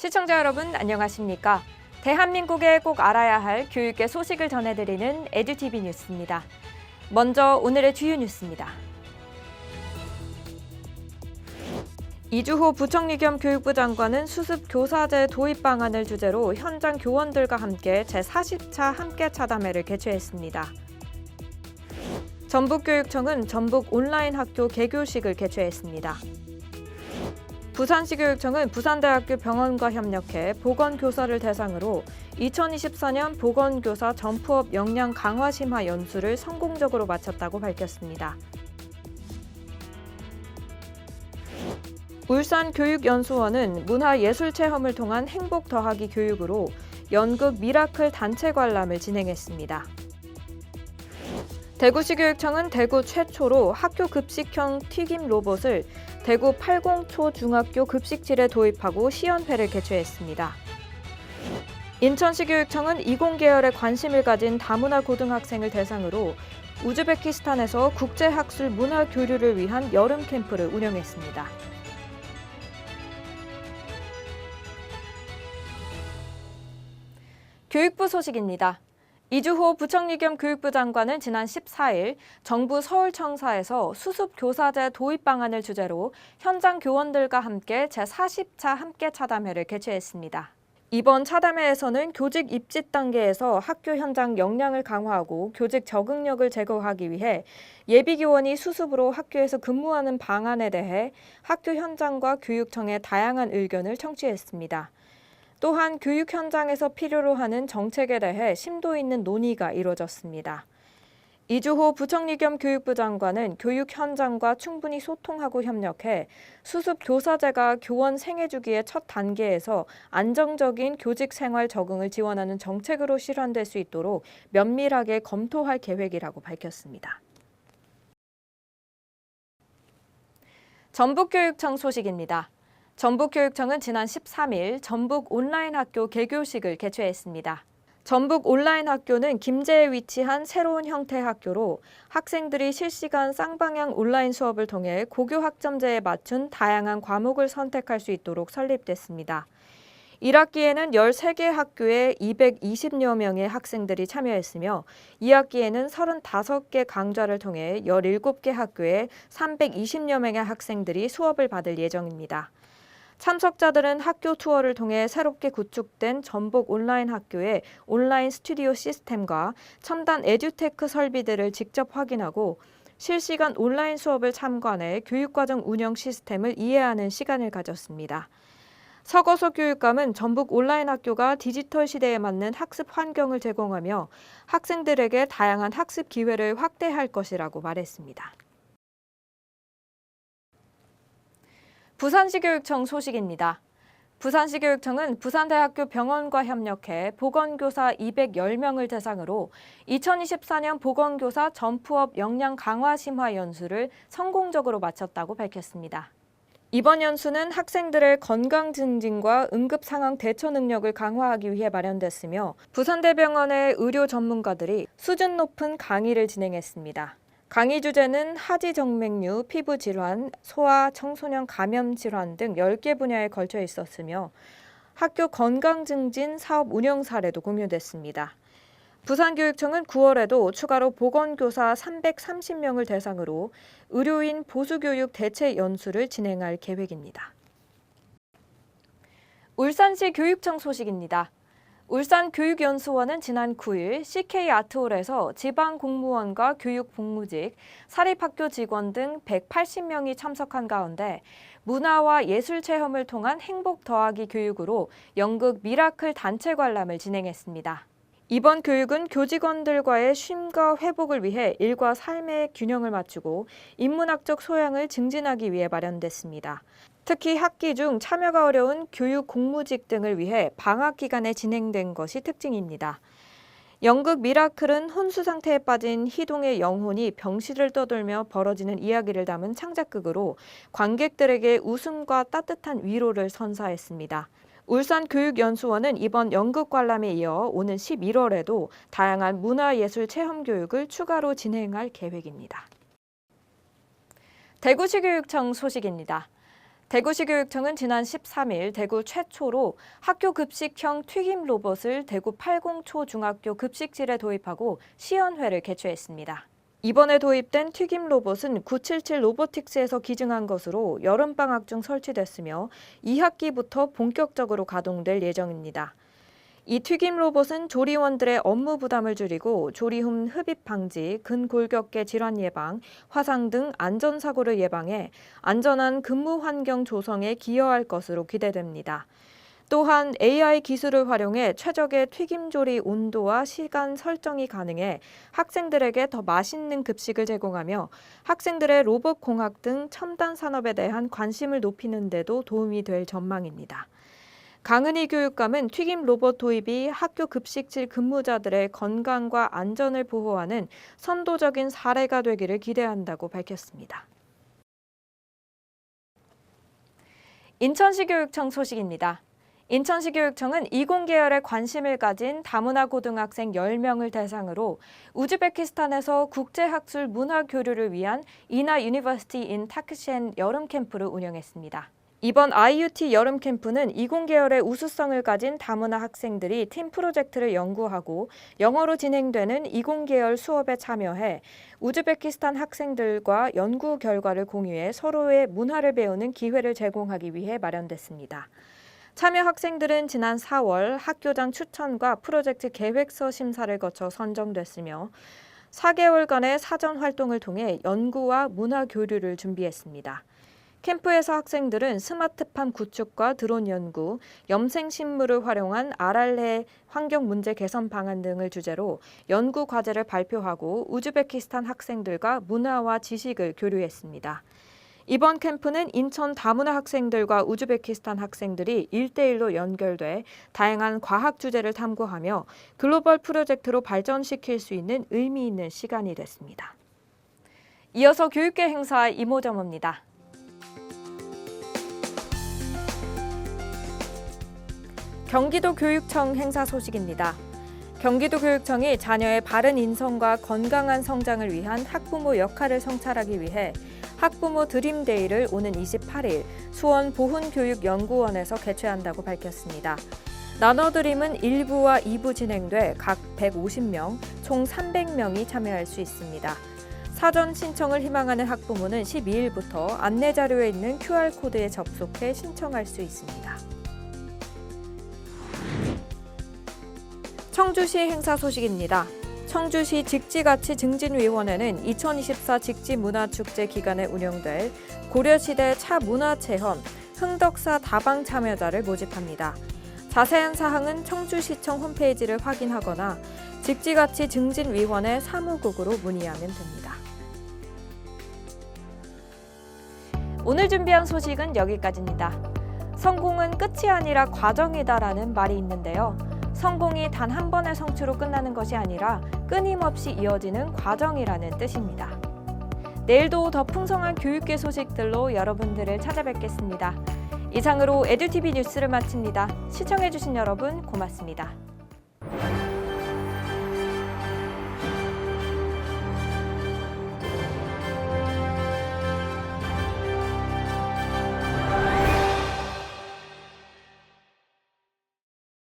시청자 여러분 안녕하십니까? 대한민국에 꼭 알아야 할 교육계 소식을 전해드리는 에듀티비 뉴스입니다. 먼저 오늘의 주요 뉴스입니다. 이주호 부총리 겸 교육부 장관은 수습 교사제 도입 방안을 주제로 현장 교원들과 함께 제40차 함께 차담회를 개최했습니다. 전북교육청은 전북 온라인 학교 개교식을 개최했습니다. 부산시교육청은 부산대학교 병원과 협력해 보건교사를 대상으로 2024년 보건교사 점프업 역량 강화 심화 연수를 성공적으로 마쳤다고 밝혔습니다. 울산교육연수원은 문화예술체험을 통한 행복 더하기 교육으로 연극 미라클 단체 관람을 진행했습니다. 대구시교육청은 대구 최초로 학교 급식형 튀김 로봇을 대구 80초 중학교 급식실에 도입하고 시연회를 개최했습니다. 인천시교육청은 이공계열에 관심을 가진 다문화 고등학생을 대상으로 우즈베키스탄에서 국제학술 문화 교류를 위한 여름 캠프를 운영했습니다. 교육부 소식입니다. 이주호 부총리 겸 교육부 장관은 지난 14일 정부 서울청사에서 수습 교사제 도입 방안을 주제로 현장 교원들과 함께 제40차 함께 차담회를 개최했습니다. 이번 차담회에서는 교직 입직 단계에서 학교 현장 역량을 강화하고 교직 적응력을 제고하기 위해 예비교원이 수습으로 학교에서 근무하는 방안에 대해 학교 현장과 교육청의 다양한 의견을 청취했습니다. 또한 교육 현장에서 필요로 하는 정책에 대해 심도 있는 논의가 이뤄졌습니다. 이주호 부총리 겸 교육부 장관은 교육 현장과 충분히 소통하고 협력해 수습 교사제가 교원 생애 주기의 첫 단계에서 안정적인 교직 생활 적응을 지원하는 정책으로 실현될 수 있도록 면밀하게 검토할 계획이라고 밝혔습니다. 전북교육청 소식입니다. 전북교육청은 지난 13일 전북 온라인 학교 개교식을 개최했습니다. 전북 온라인 학교는 김제에 위치한 새로운 형태의 학교로 학생들이 실시간 쌍방향 온라인 수업을 통해 고교 학점제에 맞춘 다양한 과목을 선택할 수 있도록 설립됐습니다. 1학기에는 13개 학교에 220여 명의 학생들이 참여했으며 2학기에는 35개 강좌를 통해 17개 학교에 320여 명의 학생들이 수업을 받을 예정입니다. 참석자들은 학교 투어를 통해 새롭게 구축된 전북 온라인 학교의 온라인 스튜디오 시스템과 첨단 에듀테크 설비들을 직접 확인하고 실시간 온라인 수업을 참관해 교육과정 운영 시스템을 이해하는 시간을 가졌습니다. 서거석 교육감은 전북 온라인 학교가 디지털 시대에 맞는 학습 환경을 제공하며 학생들에게 다양한 학습 기회를 확대할 것이라고 말했습니다. 부산시교육청 소식입니다. 부산시교육청은 부산대학교 병원과 협력해 보건교사 210명을 대상으로 2024년 보건교사 점프업 역량 강화 심화 연수를 성공적으로 마쳤다고 밝혔습니다. 이번 연수는 학생들의 건강 증진과 응급 상황 대처 능력을 강화하기 위해 마련됐으며 부산대병원의 의료 전문가들이 수준 높은 강의를 진행했습니다. 강의 주제는 하지정맥류, 피부질환, 소아, 청소년 감염 질환 등 10개 분야에 걸쳐 있었으며 학교 건강증진 사업 운영 사례도 공유됐습니다. 부산교육청은 9월에도 추가로 보건교사 330명을 대상으로 의료인 보수교육 대체 연수를 진행할 계획입니다. 울산시 교육청 소식입니다. 울산교육연수원은 지난 9일 CK아트홀에서 지방공무원과 교육복무직, 사립학교 직원 등 180명이 참석한 가운데 문화와 예술체험을 통한 행복 더하기 교육으로 연극 미라클 단체 관람을 진행했습니다. 이번 교육은 교직원들과의 쉼과 회복을 위해 일과 삶의 균형을 맞추고 인문학적 소양을 증진하기 위해 마련됐습니다. 특히 학기 중 참여가 어려운 교육 공무직 등을 위해 방학 기간에 진행된 것이 특징입니다. 연극 미라클은 혼수 상태에 빠진 희동의 영혼이 병실을 떠돌며 벌어지는 이야기를 담은 창작극으로 관객들에게 웃음과 따뜻한 위로를 선사했습니다. 울산교육연수원은 이번 연극 관람에 이어 오는 11월에도 다양한 문화예술 체험 교육을 추가로 진행할 계획입니다. 대구시교육청 소식입니다. 대구시 교육청은 지난 13일 대구 최초로 학교 급식형 튀김 로봇을 대구 팔공초 중학교 급식실에 도입하고 시연회를 개최했습니다. 이번에 도입된 튀김 로봇은 977 로보틱스에서 기증한 것으로 여름방학 중 설치됐으며 2학기부터 본격적으로 가동될 예정입니다. 이 튀김 로봇은 조리원들의 업무 부담을 줄이고 조리흠 흡입 방지, 근골격계 질환 예방, 화상 등 안전사고를 예방해 안전한 근무 환경 조성에 기여할 것으로 기대됩니다. 또한 AI 기술을 활용해 최적의 튀김 조리 온도와 시간 설정이 가능해 학생들에게 더 맛있는 급식을 제공하며 학생들의 로봇 공학 등 첨단 산업에 대한 관심을 높이는 데도 도움이 될 전망입니다. 강은희 교육감은 튀김 로봇 도입이 학교 급식실 근무자들의 건강과 안전을 보호하는 선도적인 사례가 되기를 기대한다고 밝혔습니다. 인천시 교육청 소식입니다. 인천시 교육청은 이공계열에 관심을 가진 다문화 고등학생 10명을 대상으로 우즈베키스탄에서 국제학술 문화 교류를 위한 이나 유니버시티 인 타크셴 여름 캠프를 운영했습니다. 이번 IUT 여름 캠프는 이공계열의 우수성을 가진 다문화 학생들이 팀 프로젝트를 연구하고 영어로 진행되는 이공계열 수업에 참여해 우즈베키스탄 학생들과 연구 결과를 공유해 서로의 문화를 배우는 기회를 제공하기 위해 마련됐습니다. 참여 학생들은 지난 4월 학교장 추천과 프로젝트 계획서 심사를 거쳐 선정됐으며 4개월간의 사전 활동을 통해 연구와 문화 교류를 준비했습니다. 캠프에서 학생들은 스마트팜 구축과 드론 연구, 염생 식물을 활용한 아랄레 환경 문제 개선 방안 등을 주제로 연구 과제를 발표하고 우즈베키스탄 학생들과 문화와 지식을 교류했습니다. 이번 캠프는 인천 다문화 학생들과 우즈베키스탄 학생들이 1대1로 연결돼 다양한 과학 주제를 탐구하며 글로벌 프로젝트로 발전시킬 수 있는 의미 있는 시간이 됐습니다. 이어서 교육계 행사 이모저모입니다. 경기도 교육청 행사 소식입니다. 경기도 교육청이 자녀의 바른 인성과 건강한 성장을 위한 학부모 역할을 성찰하기 위해 학부모 드림데이를 오는 28일 수원 보훈교육연구원에서 개최한다고 밝혔습니다. 나눠드림은 1부와 2부 진행돼 각 150명, 총 300명이 참여할 수 있습니다. 사전 신청을 희망하는 학부모는 12일부터 안내자료에 있는 QR코드에 접속해 신청할 수 있습니다. 청주시 행사 소식입니다. 청주시 직지가치 증진위원회는 2024 직지문화축제 기간에 운영될 고려시대 차문화체험 흥덕사 다방 참여자를 모집합니다. 자세한 사항은 청주시청 홈페이지를 확인하거나 직지가치 증진위원회 사무국으로 문의하면 됩니다. 오늘 준비한 소식은 여기까지입니다. 성공은 끝이 아니라 과정이다라는 말이 있는데요. 성공이 단 한 번의 성취로 끝나는 것이 아니라 끊임없이 이어지는 과정이라는 뜻입니다. 내일도 더 풍성한 교육계 소식들로 여러분들을 찾아뵙겠습니다. 이상으로 에듀티비 뉴스를 마칩니다. 시청해주신 여러분 고맙습니다.